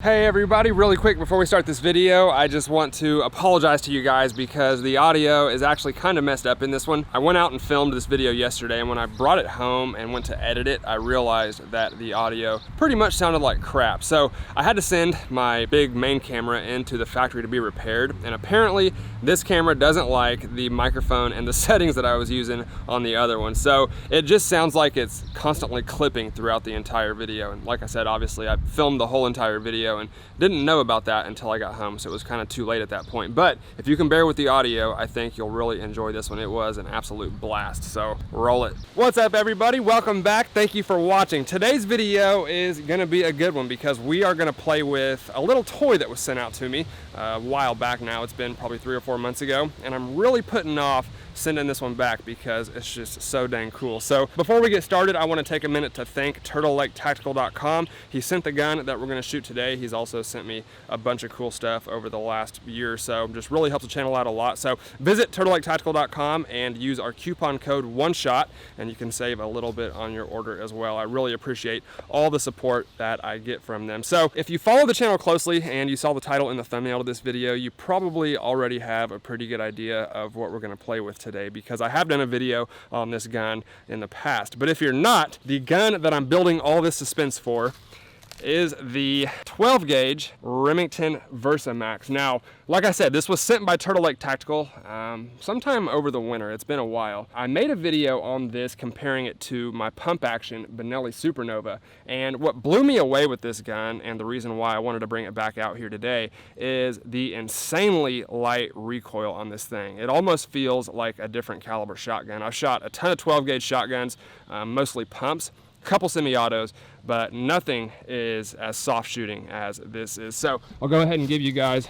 Hey everybody, really quick before we start this video, I just want to apologize to you guys because the audio is actually kind of messed up in this one. I went out and filmed this video yesterday, and when I brought it home and went to edit it, I realized that the audio pretty much sounded like crap. So I had to send my big main camera into the factory to be repaired, and apparently this camera doesn't like the microphone and the settings that I was using on the other one. So it just sounds like it's constantly clipping throughout the entire video. And like I said, obviously I filmed the whole entire video and didn't know about that until I got home, so it was kind of too late at that point. But if you can bear with the audio, I think you'll really enjoy this one. It was an absolute blast, so roll it. What's up everybody, welcome back, thank you for watching. Today's video is gonna be a good one because we are gonna play with a little toy that was sent out to me a while back now. It's been probably 3 or 4 months ago, and I'm really putting off sending this one back because it's just so dang cool. So before we get started, I want to take a minute to thank turtlelaketactical.com. He sent the gun that we're going to shoot today. He's also sent me a bunch of cool stuff over the last year or so. Just really helps the channel out a lot. So visit turtlelaketactical.com and use our coupon code ONESHOT, and you can save a little bit on your order as well. I really appreciate all the support that I get from them. So if you follow the channel closely and you saw the title and the thumbnail of this video, you probably already have a pretty good idea of what we're going to play with today, because I have done a video on this gun in the past. But if you're not, the gun that I'm building all this suspense for is the 12 gauge Remington Versa Max. Now, like I said, this was sent by Turtle Lake Tactical sometime over the winter. It's been a while. I made a video on this comparing it to my pump action Benelli Supernova, and what blew me away with this gun, and the reason why I wanted to bring it back out here today, is the insanely light recoil on this thing. It almost feels like a different caliber shotgun. I've shot a ton of 12 gauge shotguns, mostly pumps, a couple semi-autos, but nothing is as soft shooting as this is. So I'll go ahead and give you guys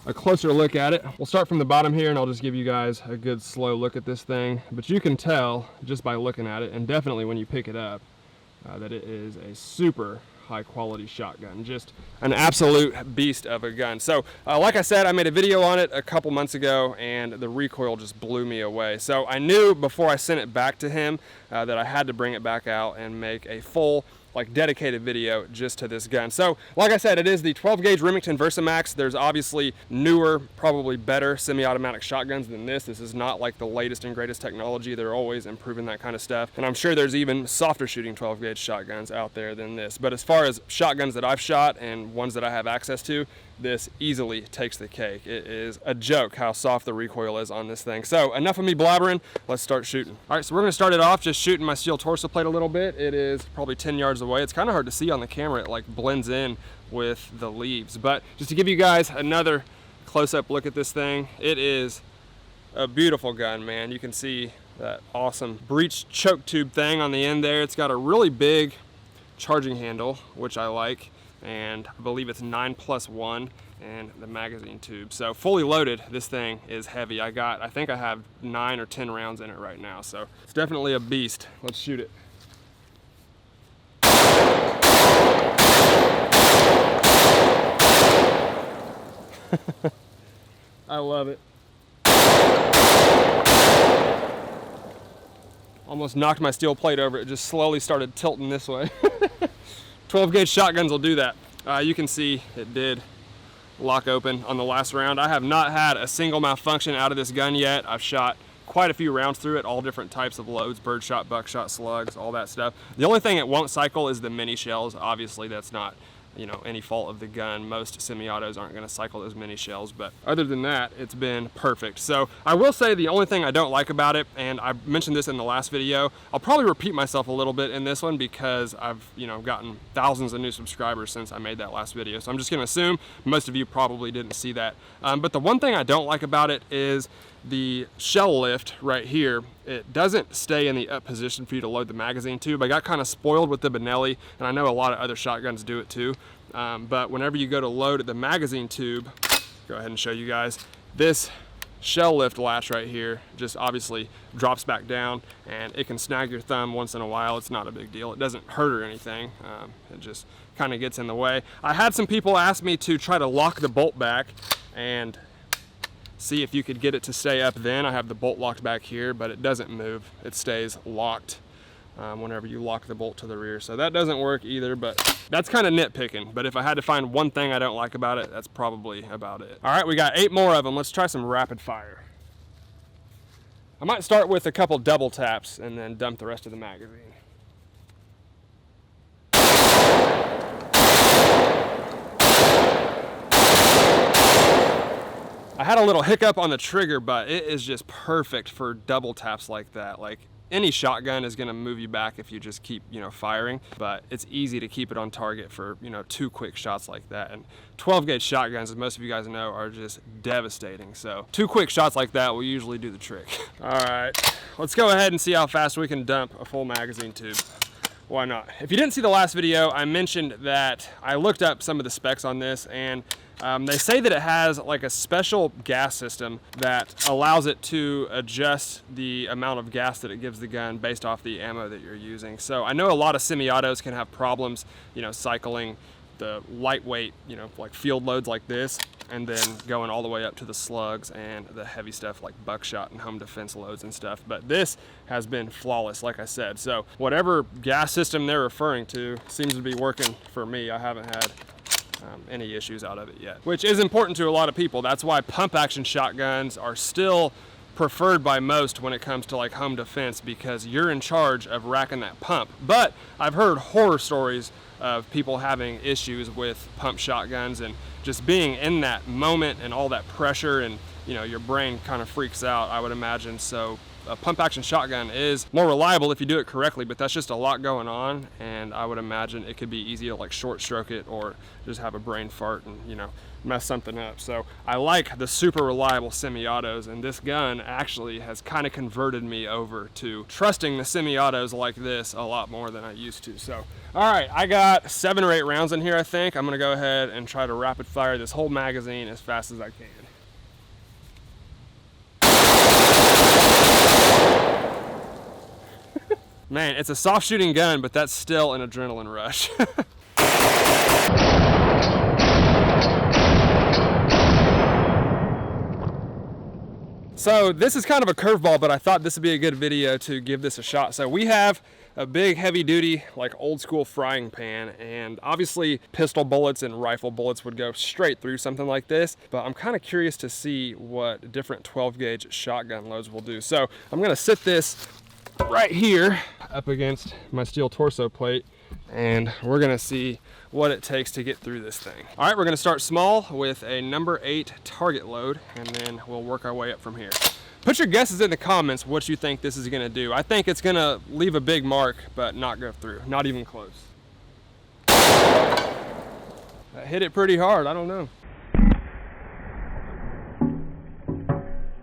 a closer look at it. We'll start from the bottom here, and I'll just give you guys a good slow look at this thing. But you can tell just by looking at it, and definitely when you pick it up, that it is a super high quality shotgun, just an absolute beast of a gun. So like I said, I made a video on it a couple months ago, and the recoil just blew me away. So I knew before I sent it back to him that I had to bring it back out and make a full, like, dedicated video just to this gun. So like I said, it is the 12 gauge Remington Versa Max. There's obviously newer, probably better semi-automatic shotguns than this. This is not like the latest and greatest technology. They're always improving that kind of stuff, and I'm sure there's even softer shooting 12 gauge shotguns out there than this. But as far as shotguns that I've shot and ones that I have access to, this easily takes the cake. It is a joke how soft the recoil is on this thing. So enough of me blabbering, let's start shooting. All right, so we're gonna start it off just shooting my steel torso plate a little bit. It is probably 10 yards away. It's kind of hard to see on the camera. It like blends in with the leaves. But just to give you guys another close-up look at this thing, it is a beautiful gun, man. You can see that awesome breech choke tube thing on the end there. It's got a really big charging handle, which I like, and I believe it's 9+1 and the magazine tube. So fully loaded, this thing is heavy. I think I have 9 or 10 rounds in it right now, so it's definitely a beast. Let's shoot it. I love it. Almost knocked my steel plate over. It just slowly started tilting this way. 12 gauge shotguns will do that. You can see it did lock open on the last round. I have not had a single malfunction out of this gun yet. I've shot quite a few rounds through it, all different types of loads, birdshot, buckshot, slugs, all that stuff. The only thing it won't cycle is the mini shells. Obviously that's not, you know, any fault of the gun. Most semi-autos aren't going to cycle those mini shells, but other than that, it's been perfect. So I will say the only thing I don't like about it, and I mentioned this in the last video, I'll probably repeat myself a little bit in this one because I've, you know, gotten thousands of new subscribers since I made that last video. So I'm just going to assume most of you probably didn't see that. But the one thing I don't like about it is the shell lift right here. It doesn't stay in the up position for you to load the magazine tube. I got kind of spoiled with the Benelli, and I know a lot of other shotguns do it too. But whenever you go to load the magazine tube, go ahead and show you guys, this shell lift latch right here just obviously drops back down, and it can snag your thumb once in a while. It's not a big deal. It doesn't hurt or anything. It just kind of gets in the way. I had some people ask me to try to lock the bolt back and see if you could get it to stay up then. I have the bolt locked back here, but it doesn't move. It stays locked whenever you lock the bolt to the rear. So that doesn't work either, but that's kind of nitpicking. But if I had to find one thing I don't like about it, that's probably about it. All right, we got 8 more of them. Let's try some rapid fire. I might start with a couple double taps and then dump the rest of the magazine. I had a little hiccup on the trigger, but it is just perfect for double taps like that. Like, any shotgun is gonna move you back if you just keep, firing, but it's easy to keep it on target for, 2 quick shots like that. And 12 gauge shotguns, as most of you guys know, are just devastating. So 2 quick shots like that will usually do the trick. All right, let's go ahead and see how fast we can dump a full magazine tube. Why not? If you didn't see the last video, I mentioned that I looked up some of the specs on this, and they say that it has like a special gas system that allows it to adjust the amount of gas that it gives the gun based off the ammo that you're using. So I know a lot of semi-autos can have problems, cycling the lightweight, like field loads like this, and then going all the way up to the slugs and the heavy stuff like Buckshot and home defense loads and stuff. But this has been flawless, like I said. So whatever gas system they're referring to seems to be working for me. I haven't had any issues out of it yet, which is important to a lot of people. That's why pump action shotguns are still preferred by most when it comes to like home defense, because you're in charge of racking that pump. But I've heard horror stories of people having issues with pump shotguns and just being in that moment and all that pressure, and your brain kind of freaks out, I would imagine. So a pump action shotgun is more reliable if you do it correctly, but that's just a lot going on, and I would imagine it could be easy to like short stroke it or just have a brain fart and mess something up. So I like the super reliable semi-autos, and this gun actually has kind of converted me over to trusting the semi-autos like this a lot more than I used to. So all right, I got 7 or 8 rounds in here. I think I'm gonna go ahead and try to rapid fire this whole magazine as fast as I can. Man, it's a soft shooting gun, but that's still an adrenaline rush. So this is kind of a curveball, but I thought this would be a good video to give this a shot. So we have a big heavy duty, like old school frying pan, and obviously pistol bullets and rifle bullets would go straight through something like this, but I'm kind of curious to see what different 12 gauge shotgun loads will do. So I'm gonna sit this right here up against my steel torso plate, and we're gonna see what it takes to get through this thing. All right, we're gonna start small with a number 8 target load, and then we'll work our way up from here. Put your guesses in the comments what you think this is gonna do. I think it's gonna leave a big mark, but not go through, not even close. That hit it pretty hard, I don't know.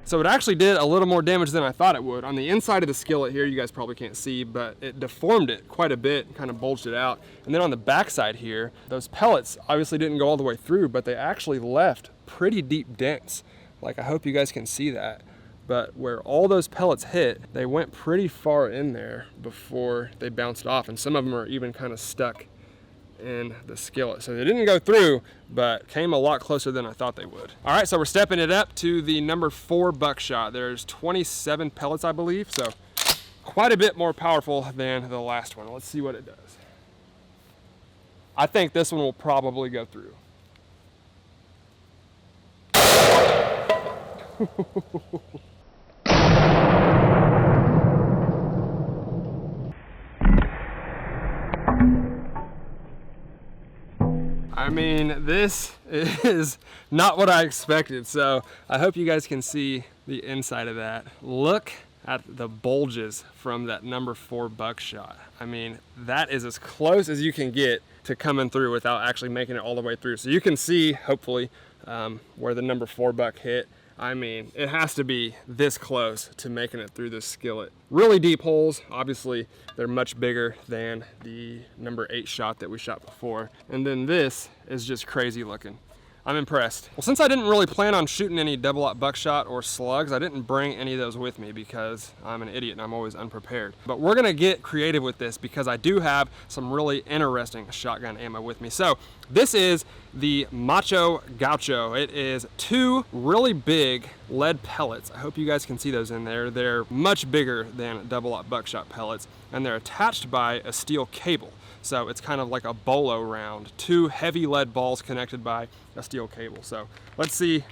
So it actually did a little more damage than I thought it would. On the inside of the skillet here, you guys probably can't see, but it deformed it quite a bit, kind of bulged it out. And then on the back side here, those pellets obviously didn't go all the way through, but they actually left pretty deep dents. Like, I hope you guys can see that. But where all those pellets hit, they went pretty far in there before they bounced off. And some of them are even kind of stuck in the skillet. So they didn't go through, but came a lot closer than I thought they would. All right, so we're stepping it up to the number 4 Buckshot. There's 27 pellets, I believe, so quite a bit more powerful than the last one. Let's see what it does. I think this one will probably go through. I mean, this is not what I expected, so I hope you guys can see the inside of that. Look at the bulges from that number 4 Buckshot. I mean, that is as close as you can get to coming through without actually making it all the way through. So you can see, hopefully, where the number 4 Buck hit. I mean, it has to be this close to making it through this skillet. Really deep holes. Obviously, they're much bigger than the number 8 shot that we shot before. And then this is just crazy looking. I'm impressed. Well, since I didn't really plan on shooting any double-aught buckshot or slugs, I didn't bring any of those with me because I'm an idiot and I'm always unprepared. But we're gonna get creative with this because I do have some really interesting shotgun ammo with me. So this is the Macho Gaucho. It is 2 really big lead pellets. I hope you guys can see those in there. They're much bigger than double-aught buckshot pellets, and they're attached by a steel cable. So it's kind of like a Bolo round. 2 heavy lead balls connected by a steel cable. So let's see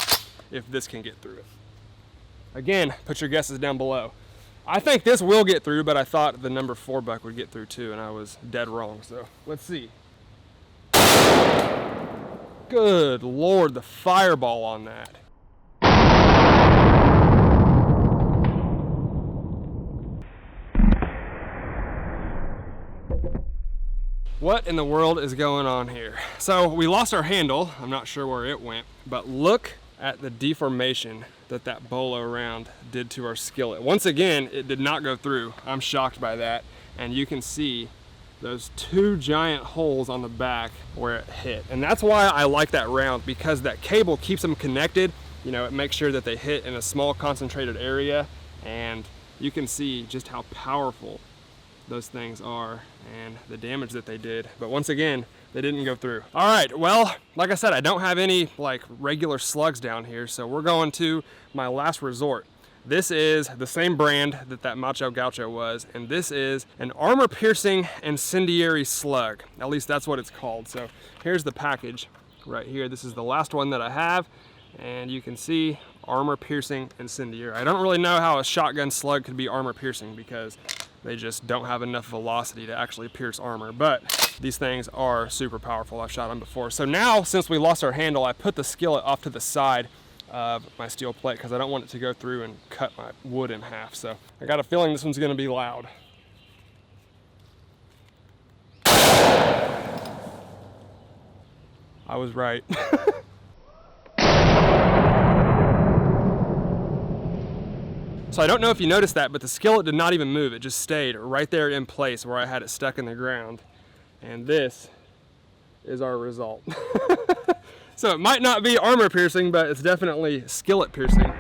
if this can get through it. Again, put your guesses down below. I think this will get through, but I thought the number 4 buck would get through too, and I was dead wrong. So let's see. Good Lord, the fireball on that. What in the world is going on here? So we lost our handle. I'm not sure where it went, but look at the deformation that that Bolo round did to our skillet. Once again, it did not go through. I'm shocked by that. And you can see those 2 giant holes on the back where it hit. And that's why I like that round, because that cable keeps them connected. You know, it makes sure that they hit in a small concentrated area, and you can see just how powerful those things are and the damage that they did. But once again, they didn't go through. All right, well, like I said, I don't have any like regular slugs down here, so we're going to my last resort. This is the same brand that that Macho Gaucho was, and this is an armor-piercing incendiary slug. At least that's what it's called. So here's the package right here. This is the last one that I have, and you can see armor-piercing incendiary. I don't really know how a shotgun slug could be armor-piercing because they just don't have enough velocity to actually pierce armor, but these things are super powerful. I've shot them before. So now, since we lost our handle, I put the skillet off to the side of my steel plate because I don't want it to go through and cut my wood in half. So I got a feeling this one's gonna be loud. I was right. So I don't know if you noticed that, but the skillet did not even move. It just stayed right there in place where I had it stuck in the ground. And this is our result. So it might not be armor piercing, but it's definitely skillet piercing.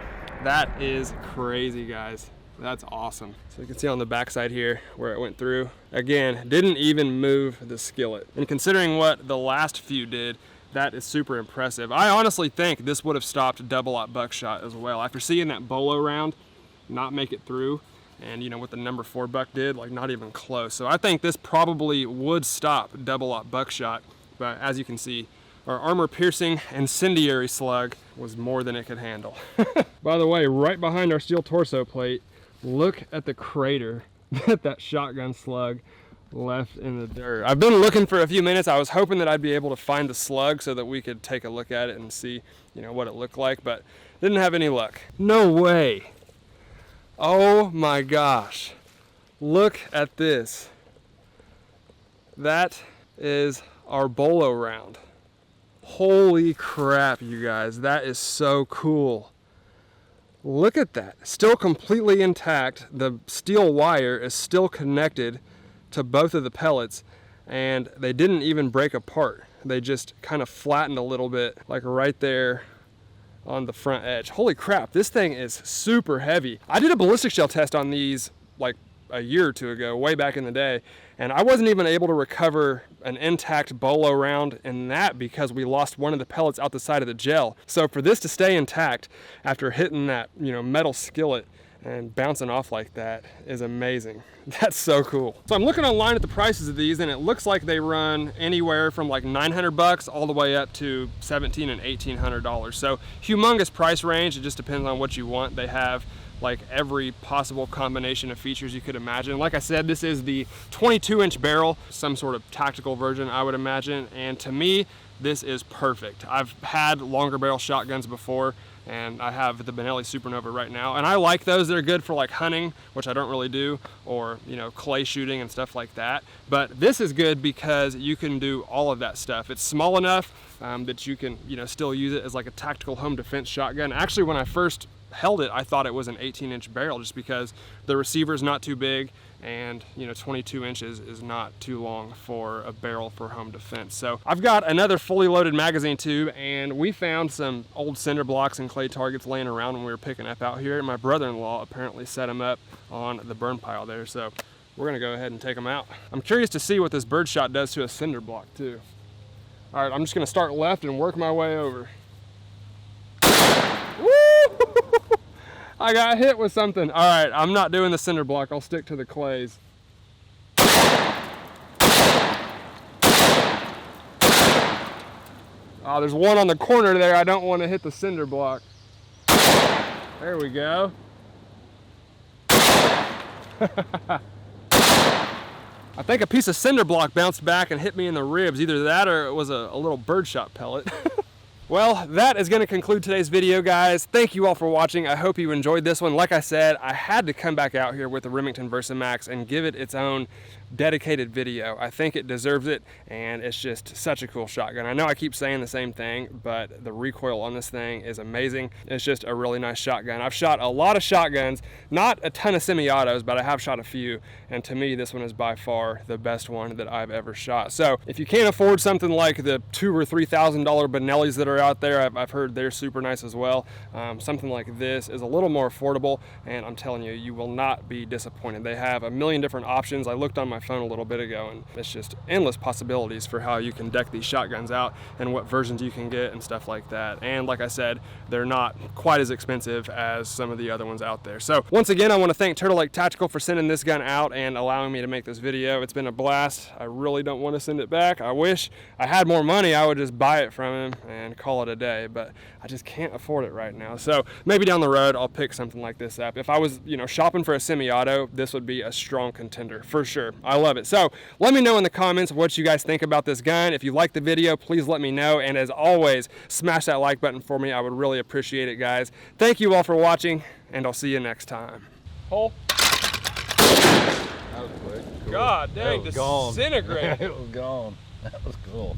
That is crazy, guys. That's awesome. So you can see on the backside here where it went through. Again, didn't even move the skillet. And considering what the last few did, that is super impressive. I honestly think this would have stopped double-aught buckshot as well. After seeing that Bolo round not make it through, and you know what the number 4 buck did, like not even close. So I think this probably would stop double-aught buckshot, but as you can see, our armor-piercing incendiary slug was more than it could handle. By the way, right behind our steel torso plate, look at the crater that that shotgun slug left in the dirt. I've been looking for a few minutes. I was hoping that I'd be able to find the slug so that we could take a look at it and see, you know, what it looked like, but didn't have any luck. No way. Oh my gosh. Look at this. That is our Bolo round. Holy crap, you guys. That is so cool. Look at that. Still completely intact. The steel wire is still connected to both of the pellets, and they didn't even break apart. They just kind of flattened a little bit, like right there on the front edge. Holy crap, this thing is super heavy. I did a ballistic shell test on these like a year or two ago, way back in the day, and I wasn't even able to recover an intact Bolo round in that because we lost one of the pellets out the side of the gel. So for this to stay intact after hitting that, you know, metal skillet and bouncing off like that is amazing. That's so cool. So I'm looking online at the prices of these, and it looks like they run anywhere from like 900 bucks all the way up to $1,700 and $1,800. So humongous price range. It just depends on what you want. They have like every possible combination of features you could imagine. Like I said, this is the 22-inch barrel, some sort of tactical version, I would imagine. And to me, this is perfect. I've had longer barrel shotguns before, and I have the Benelli Supernova right now, and I like those. They're good for like hunting, which I don't really do, or you know, clay shooting and stuff like that. But this is good because you can do all of that stuff. It's small enough that you can, you know, still use it as like a tactical home defense shotgun. Actually, when I first held it, I thought it was an 18-inch barrel just because the receiver's not too big and you know, 22 inches is not too long for a barrel for home defense. So I've got another fully loaded magazine tube, and we found some old cinder blocks and clay targets laying around when we were picking up out here. My brother-in-law apparently set them up on the burn pile there, so we're gonna go ahead and take them out. I'm curious to see what this bird shot does to a cinder block too. All right, I'm just gonna start left and work my way over. Woo! I got hit with something. All right, I'm not doing the cinder block. I'll stick to the clays. Oh, there's one on the corner there. I don't want to hit the cinder block. There we go. I think a piece of cinder block bounced back and hit me in the ribs. Either that or it was a little birdshot pellet. Well, that is going to conclude today's video, guys. Thank you all for watching. I hope you enjoyed this one. Like I said, I had to come back out here with the Remington Versa Max and give it its own dedicated video. I think it deserves it, and it's just such a cool shotgun. I know I keep saying the same thing, but the recoil on this thing is amazing. It's just a really nice shotgun. I've shot a lot of shotguns, not a ton of semi-autos, but I have shot a few, and to me, this one is by far the best one that I've ever shot. So if you can't afford something like the $2,000 or $3,000 Benellis that are out there, I've heard they're super nice as well. Something like this is a little more affordable, and I'm telling you, you will not be disappointed. They have a million different options. I looked on my phone a little bit ago, and it's just endless possibilities for how you can deck these shotguns out and what versions you can get and stuff like that. And like I said, they're not quite as expensive as some of the other ones out there. So once again, I want to thank Turtle Lake Tactical for sending this gun out and allowing me to make this video. It's been a blast. I really don't want to send it back. I wish I had more money. I would just buy it from him and call it a day, but I just can't afford it right now. So maybe down the road I'll pick something like this up. If I was, you know, shopping for a semi-auto, this would be a strong contender for sure. I love it. So let me know in the comments what you guys think about this gun. If you like the video, please let me know, and as always, smash that like button for me. I would really appreciate it, guys. Thank you all for watching, and I'll see you next time. Hole. That was quick. Cool. God dang, disintegrate. It was gone. That was cool.